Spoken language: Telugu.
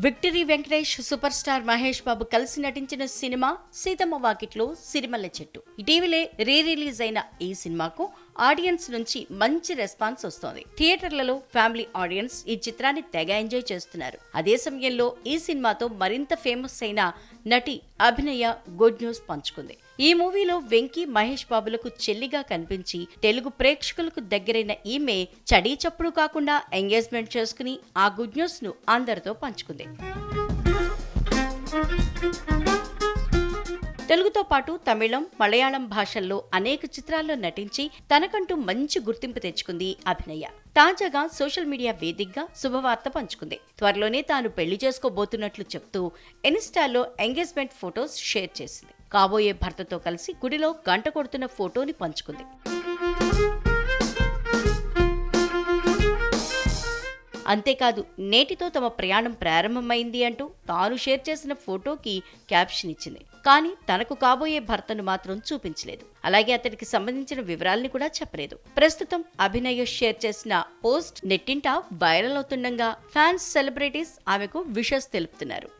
Victory Venkatesh, super star Mahesh Babu కలిసి నటించిన సినిమా సీతమ్మ వాకిట్లో సిరిమల్లె చెట్టు. ఇటీవలే రిలీజ్ అయిన ఈ సినిమాకు ఆడియన్స్ నుంచి మంచి రెస్పాన్స్ వస్తోంది. థియేటర్లలో ఫ్యామిలీ ఆడియన్స్ ఈ చిత్రాన్ని తెగ ఎంజాయ్ చేస్తున్నారు. అదే సమయంలో ఈ సినిమాతో మరింత ఫేమస్ అయిన నటి అభినయ గుడ్ న్యూస్ పంచుకుంది. ఈ మూవీలో వెంకీ, మహేష్ బాబులకు చెల్లిగా కనిపించి తెలుగు ప్రేక్షకులకు దగ్గరైన ఈమె చడీ చప్పుడు కాకుండా ఎంగేజ్మెంట్ చేసుకుని ఆ గుడ్ న్యూస్ ను అందరితో పంచుకుంది. తెలుగుతో పాటు తమిళం, మలయాళం భాషల్లో అనేక చిత్రాల్లో నటించి తనకంటూ మంచి గుర్తింపు తెచ్చుకుంది అభినయ. తాజాగా సోషల్ మీడియా వేదికగా శుభవార్త పంచుకుంది. త్వరలోనే తాను పెళ్లి చేసుకోబోతున్నట్లు చెప్తూ ఇన్స్టాలో ఎంగేజ్మెంట్ ఫొటోస్ షేర్ చేసింది. కాబోయే భర్తతో కలిసి గుడిలో గంట కొడుతున్న ఫోటోని పంచుకుంది. అంతేకాదు, నేటితో తమ ప్రయాణం ప్రారంభమైంది అంటూ తాను షేర్ చేసిన ఫోటోకి క్యాప్షన్ ఇచ్చింది. కానీ తనకు కాబోయే భర్తను మాత్రం చూపించలేదు. అలాగే అతడికి సంబంధించిన వివరాల్ని కూడా చెప్పలేదు. ప్రస్తుతం అభినయ షేర్ చేసిన పోస్ట్ నెట్టింట వైరల్ అవుతుండగా ఫ్యాన్స్, సెలబ్రిటీస్ ఆమెకు విషెస్ తెలుపుతున్నారు.